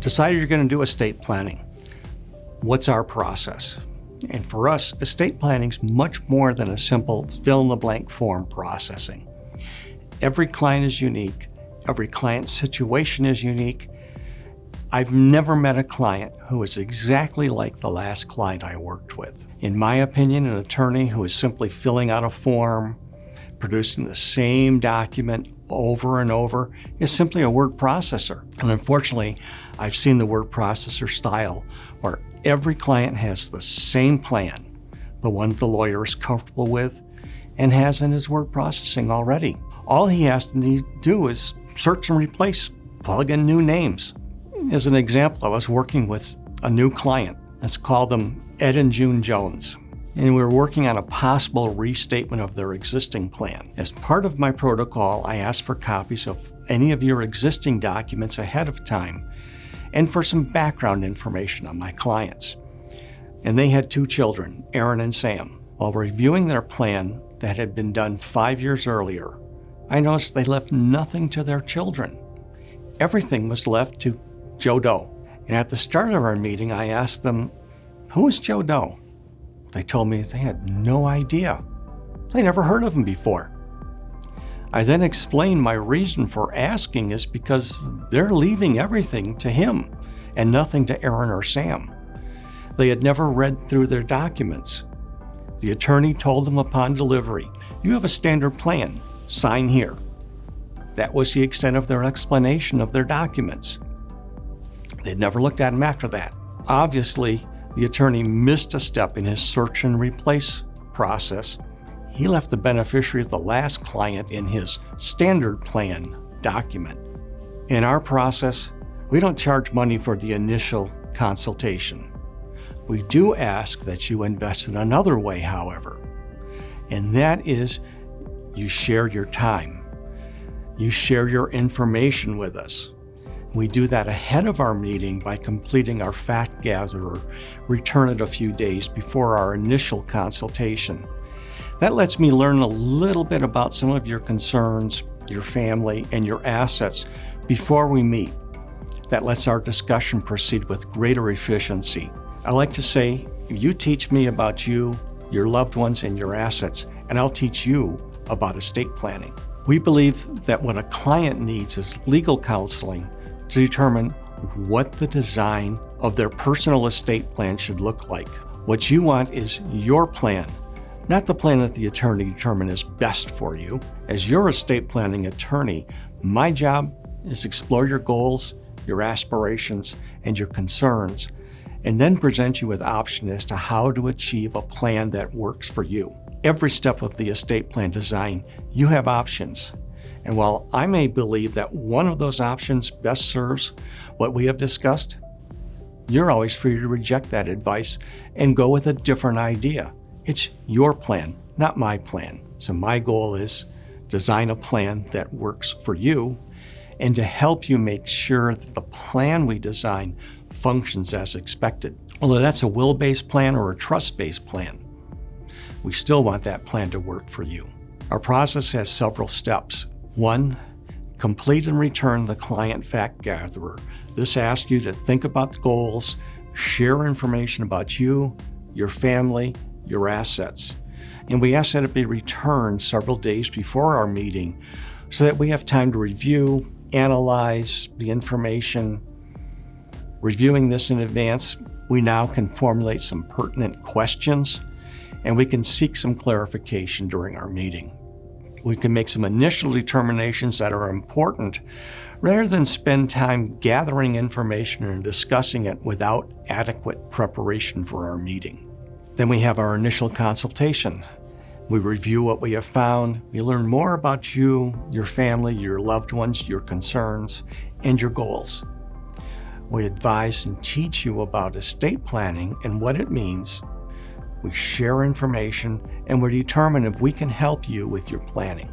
decided you're going to do estate planning. What's our process? And for us, estate planning is much more than a simple fill-in-the-blank form processing. Every client is unique. Every client's situation is unique. I've never met a client who is exactly like the last client I worked with. In my opinion, an attorney who is simply filling out a form, producing the same document over and over, is simply a word processor. And unfortunately, I've seen the word processor style where every client has the same plan, the one the lawyer is comfortable with and has in his word processing already. All he has to do is search and replace, plug in new names. As an example, I was working with a new client. Let's call them Ed and June Jones. And we were working on a possible restatement of their existing plan. As part of my protocol, I asked for copies of any of your existing documents ahead of time and for some background information on my clients. And they had 2 children, Aaron and Sam. While reviewing their plan that had been done 5 years earlier, I noticed they left nothing to their children. Everything was left to Joe Doe. And at the start of our meeting, I asked them, who is Joe Doe? They told me they had no idea. They never heard of him before. I then explained my reason for asking is because they're leaving everything to him and nothing to Aaron or Sam. They had never read through their documents. The attorney told them upon delivery, you have a standard plan, sign here. That was the extent of their explanation of their documents. They'd never looked at them after that. Obviously, the attorney missed a step in his search and replace process. He left the beneficiary of the last client in his standard plan document. In our process, we don't charge money for the initial consultation. We do ask that you invest in another way, however, and that is you share your time. You share your information with us. We do that ahead of our meeting by completing our fact gatherer, return it a few days before our initial consultation. That lets me learn a little bit about some of your concerns, your family, and your assets before we meet. That lets our discussion proceed with greater efficiency. I like to say, you teach me about you, your loved ones, and your assets, and I'll teach you about estate planning. We believe that what a client needs is legal counseling to determine what the design of their personal estate plan should look like. What you want is your plan, not the plan that the attorney determined is best for you. As your estate planning attorney, my job is to explore your goals, your aspirations, and your concerns, and then present you with options as to how to achieve a plan that works for you. Every step of the estate plan design, you have options. And while I may believe that one of those options best serves what we have discussed, you're always free to reject that advice and go with a different idea. It's your plan, not my plan. So my goal is design a plan that works for you and to help you make sure that the plan we design functions as expected. Whether that's a will-based plan or a trust-based plan, we still want that plan to work for you. Our process has several steps. 1, complete and return the client fact gatherer. This asks you to think about the goals, share information about you, your family, your assets. And we ask that it be returned several days before our meeting so that we have time to review, analyze the information. Reviewing this in advance, we now can formulate some pertinent questions and we can seek some clarification during our meeting. We can make some initial determinations that are important rather than spend time gathering information and discussing it without adequate preparation for our meeting. Then we have our initial consultation. We review what we have found. We learn more about you, your family, your loved ones, your concerns, and your goals. We advise and teach you about estate planning and what it means. We share information, and we determine if we can help you with your planning.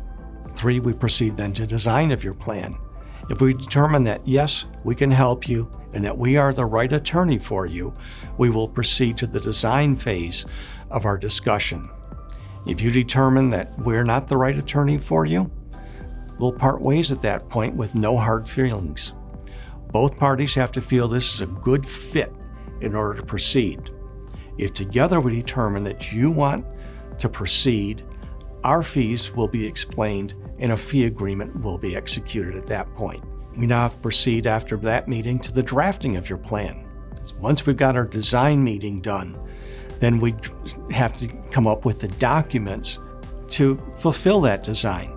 3, we proceed then to design of your plan. If we determine that, yes, we can help you and that we are the right attorney for you, we will proceed to the design phase of our discussion. If you determine that we're not the right attorney for you, we'll part ways at that point with no hard feelings. Both parties have to feel this is a good fit in order to proceed. If together we determine that you want to proceed, our fees will be explained and a fee agreement will be executed at that point. We now have to proceed after that meeting to the drafting of your plan. Once we've got our design meeting done, then we have to come up with the documents to fulfill that design.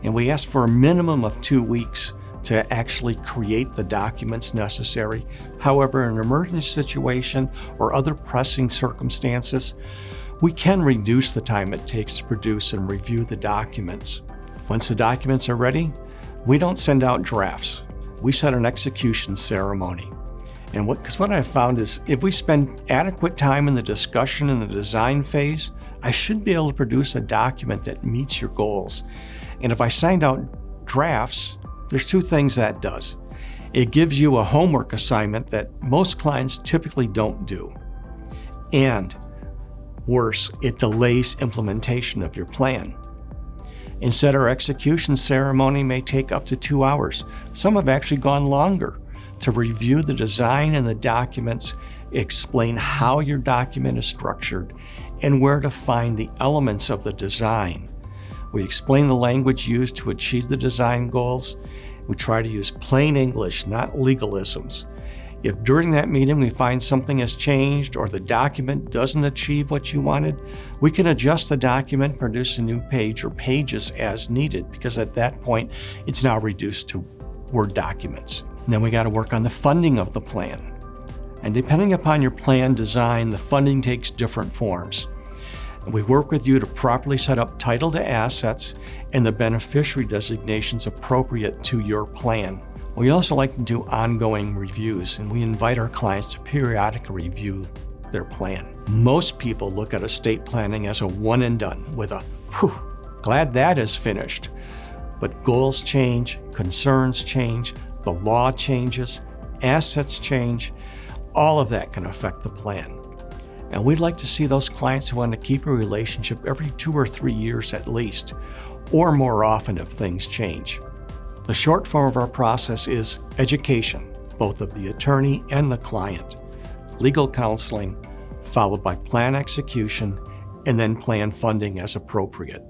And we ask for a minimum of 2 weeks to actually create the documents necessary. However, in an emergency situation or other pressing circumstances, we can reduce the time it takes to produce and review the documents. Once the documents are ready, we don't send out drafts. We set an execution ceremony. And what I've found is if we spend adequate time in the discussion and the design phase, I should be able to produce a document that meets your goals. And if I signed out drafts, there's 2 things that does. It gives you a homework assignment that most clients typically don't do. And worse, it delays implementation of your plan. Instead, our execution ceremony may take up to 2 hours. Some have actually gone longer to review the design and the documents, explain how your document is structured, and where to find the elements of the design. We explain the language used to achieve the design goals. We try to use plain English, not legalisms. If during that meeting we find something has changed or the document doesn't achieve what you wanted, we can adjust the document, produce a new page or pages as needed, because at that point it's now reduced to Word documents. And then we got to work on the funding of the plan. And depending upon your plan design, the funding takes different forms. We work with you to properly set up title to assets and the beneficiary designations appropriate to your plan. We also like to do ongoing reviews, and we invite our clients to periodically review their plan. Most people look at estate planning as a one and done with a, whew, glad that is finished. But goals change, concerns change, the law changes, assets change. All of that can affect the plan. And we'd like to see those clients who want to keep a relationship every 2 or 3 years at least, or more often if things change. The short form of our process is education, both of the attorney and the client, legal counseling, followed by plan execution, and then plan funding as appropriate.